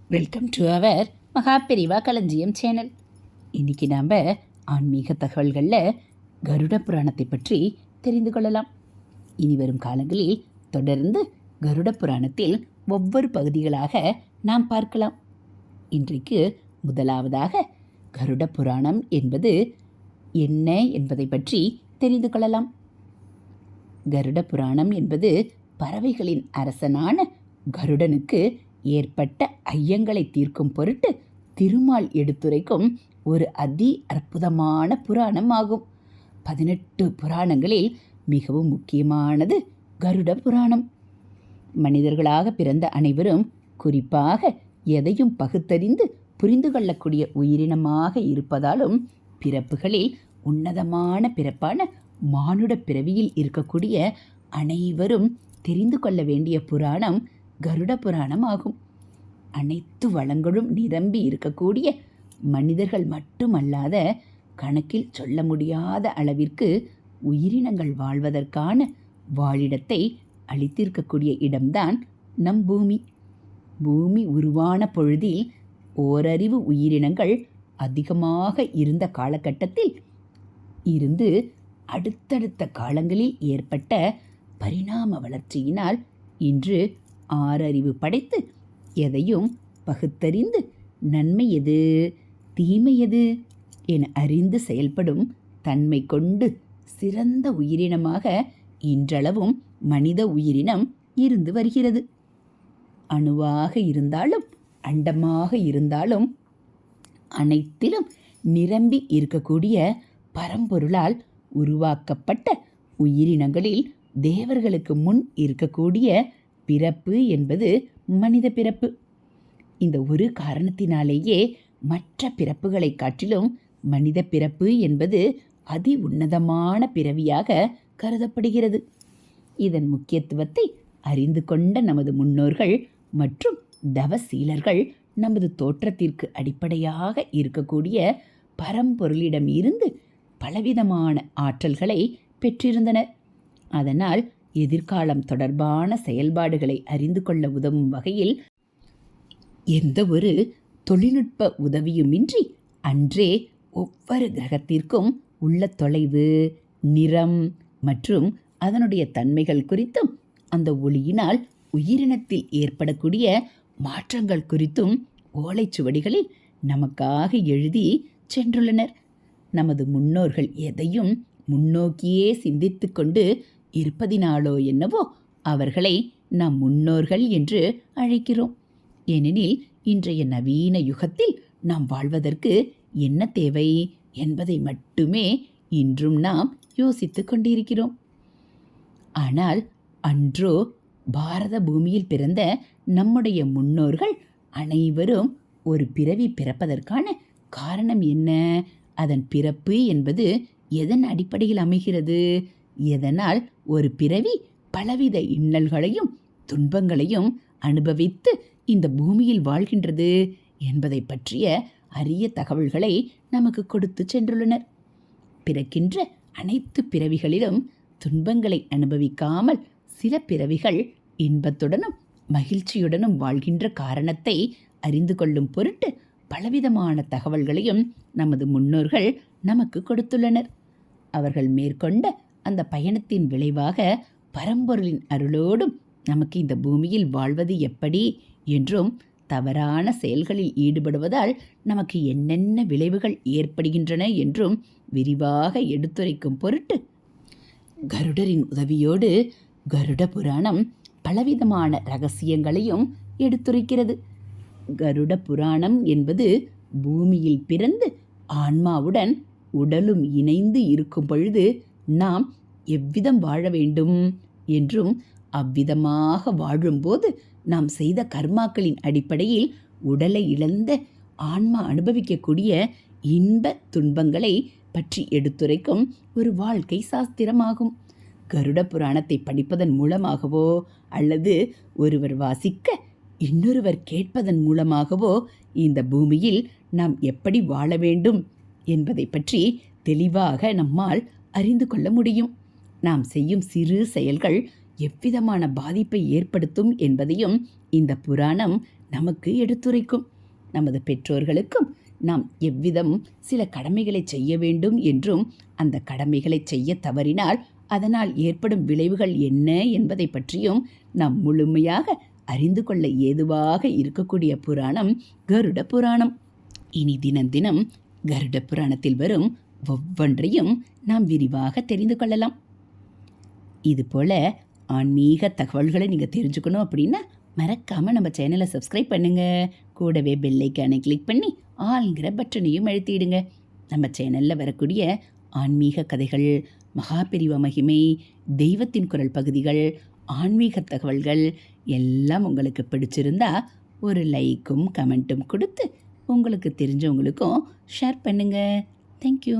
Welcome to our Maha Periyava களஞ்சியம் channel. இன்றைக்கி நாம் ஆன்மீக தகவல்களில் கருட புராணத்தை பற்றி தெரிந்து கொள்ளலாம். இனி வரும் காலங்களில் தொடர்ந்து கருட புராணத்தில் ஒவ்வொரு பகுதிகளாக நாம் பார்க்கலாம். இன்றைக்கு முதலாவதாக கருட புராணம் என்பது என்ன என்பதை பற்றி தெரிந்து கொள்ளலாம். கருட புராணம் என்பது பறவைகளின் அரசனான கருடனுக்கு ஏற்பட்ட ஐயங்களை தீர்க்கும் பொருட்டு திருமால் எடுத்துரைக்கும் ஒரு அதி அற்புதமான புராணம் ஆகும். 18 புராணங்களில் மிகவும் முக்கியமானது கருட புராணம். மனிதர்களாக பிறந்த அனைவரும் குறிப்பாக எதையும் பகுத்தறிந்து புரிந்து கொள்ளக்கூடிய உயிரினமாக இருப்பதாலும் பிறப்புகளில் உன்னதமான பிறப்பான மானுட பிறவியில் இருக்கக்கூடிய அனைவரும் தெரிந்து கொள்ள வேண்டிய புராணம் கருட புராணம் ஆகும். அனைத்து வளங்களும் நிரம்பி இருக்கக்கூடிய மனிதர்கள் மட்டுமல்லாத கணக்கில் சொல்ல முடியாத அளவிற்கு உயிரினங்கள் வாழ்வதற்கான வாழிடத்தை அளித்திருக்கக்கூடிய இடம்தான் நம் பூமி. பூமி உருவான பொழுதில் ஓரறிவு உயிரினங்கள் அதிகமாக இருந்த காலகட்டத்தில் இருந்து அடுத்தடுத்த காலங்களில் ஏற்பட்ட பரிணாம வளர்ச்சியினால் இன்று 6 அறிவு படைத்து எதையும் பகுத்தறிந்து நன்மை எது தீமை எது என அறிந்து செயல்படும் தன்மை கொண்டு சிறந்த உயிரினமாக இன்றளவும் மனித உயிரினம் இருந்து வருகிறது. அணுவாக இருந்தாலும் அண்டமாக இருந்தாலும் அனைத்திலும் நிரம்பி இருக்கக்கூடிய பரம்பொருளால் உருவாக்கப்பட்ட உயிரினங்களில் தேவர்களுக்கு முன் இருக்கக்கூடிய பிறப்பு என்பது மனித பிறப்பு. இந்த ஒரு காரணத்தினாலேயே மற்ற பிறப்புகளை காட்டிலும் மனித பிறப்பு என்பது அதி உன்னதமான பிறவியாக கருதப்படுகிறது. இதன் முக்கியத்துவத்தை அறிந்து கொண்ட நமது முன்னோர்கள் மற்றும் தவசீலர்கள் நமது தோற்றத்திற்கு அடிப்படையாக இருக்கக்கூடிய பரம்பொருளிடம் இருந்து பலவிதமான ஆற்றல்களை பெற்றிருந்தனர். அதனால் எதிர்காலம் தொடர்பான செயல்பாடுகளை அறிந்து கொள்ள உதவும் வகையில் எந்த ஒரு தொழில்நுட்ப உதவியுமின்றி அன்றே ஒவ்வொரு கிரகத்திற்கும் உள்ள தொலைவு, நிறம் மற்றும் அதனுடைய தன்மைகள் குறித்தும் அந்த ஒளியினால் உயிரினத்தில் ஏற்படக்கூடிய மாற்றங்கள் குறித்தும் ஓலைச்சுவடிகளில் நமக்காக எழுதி சென்றுள்ளனர். நமது முன்னோர்கள் எதையும் முன்னோக்கியே சிந்தித்து கொண்டு இருப்பதினாலோ என்னவோ அவர்களை நாம் முன்னோர்கள் என்று அழைக்கிறோம். ஏனெனில் இன்றைய நவீன யுகத்தில் நாம் வாழ்வதற்கு என்ன தேவை என்பதை மட்டுமே இன்றும் நாம் யோசித்து கொண்டிருக்கிறோம். ஆனால் அன்றோ பாரத பூமியில் பிறந்த நம்முடைய முன்னோர்கள் அனைவரும் ஒரு பிறவி பிறப்பதற்கான காரணம் என்ன, அதன் பிறப்பு என்பது எதன் அடிப்படையில் அமைகிறது, எதனால் ஒரு பிறவி பலவித இன்னல்களையும் துன்பங்களையும் அனுபவித்து இந்த பூமியில் வாழ்கின்றது என்பதை பற்றிய அரிய தகவல்களை நமக்கு கொடுத்து சென்றுள்ளனர். பிறக்கின்ற அனைத்து பிறவிகளிலும் துன்பங்களை அனுபவிக்காமல் சில பிறவிகள் இன்பத்துடனும் மகிழ்ச்சியுடனும் வாழ்கின்ற காரணத்தை அறிந்து கொள்ளும் பொருட்டு பலவிதமான தகவல்களையும் நமது முன்னோர்கள் நமக்கு கொடுத்துள்ளனர். அவர்கள் மேற்கொண்ட அந்த பயணத்தின் விளைவாக பரம்பொருளின் அருளோடும் நமக்கு இந்த பூமியில் வாழ்வது எப்படி என்றும் தவறான செயல்களில் ஈடுபடுவதால் நமக்கு என்னென்ன விளைவுகள் ஏற்படுகின்றன என்றும் விரிவாக எடுத்துரைக்கும் பொருட்டு கருடரின் உதவியோடு கருட புராணம் பலவிதமான ரகசியங்களையும் எடுத்துரைக்கிறது. கருட புராணம் என்பது பூமியில் பிறந்து ஆன்மாவுடன் உடலும் இணைந்து இருக்கும் பொழுது நாம் எவ்விதம் வாழ வேண்டும் என்றும் அவ்விதமாக வாழும்போது நாம் செய்த கர்மாக்களின் அடிப்படையில் உடலை இழந்த ஆன்மா அனுபவிக்கக்கூடிய இன்ப துன்பங்களை பற்றி எடுத்துரைக்கும் ஒரு வாழ்க்கை சாஸ்திரமாகும். கருட புராணத்தை படிப்பதன் மூலமாகவோ அல்லது ஒருவர் வாசிக்க இன்னொருவர் கேட்பதன் மூலமாகவோ இந்த பூமியில் நாம் எப்படி வாழ வேண்டும் என்பதை பற்றி தெளிவாக நம்மால் அறிந்து கொள்ள முடியும். நாம் செய்யும் சிறு செயல்கள் எவ்விதமான பாதிப்பை ஏற்படுத்தும் என்பதையும் இந்த புராணம் நமக்கு எடுத்துரைக்கும். நமது பெற்றோர்களுக்கும் நாம் எவ்விதம் சில கடமைகளை செய்ய வேண்டும் என்றும் அந்த கடமைகளை செய்ய தவறினால் அதனால் ஏற்படும் விளைவுகள் என்ன என்பதை பற்றியும் நாம் முழுமையாக அறிந்து கொள்ள ஏதுவாக இருக்கக்கூடிய புராணம் கருட புராணம். இனி தினம் தினம் கருட புராணத்தில் வரும் ஒவ்வொன்றையும் நாம் விரிவாக தெரிந்து கொள்ளலாம். இதுபோல் ஆன்மீக தகவல்களை நீங்கள் தெரிஞ்சுக்கணும் அப்படின்னா மறக்காமல் நம்ம சேனலை சப்ஸ்கிரைப் பண்ணுங்கள். கூடவே பெல் ஐக்கானை கிளிக் பண்ணி ஆல்ங்கிற பட்டனையும் அழுத்திடுங்க. நம்ம சேனலில் வரக்கூடிய ஆன்மீக கதைகள், மகாபெரிவா மகிமை, தெய்வத்தின் குரல் பகுதிகள், ஆன்மீக தகவல்கள் எல்லாம் உங்களுக்கு பிடிச்சிருந்தா ஒரு லைக்கும் கமெண்ட்டும் கொடுத்து உங்களுக்கு தெரிஞ்சவங்களுக்கும் ஷேர் பண்ணுங்கள். தேங்க்யூ.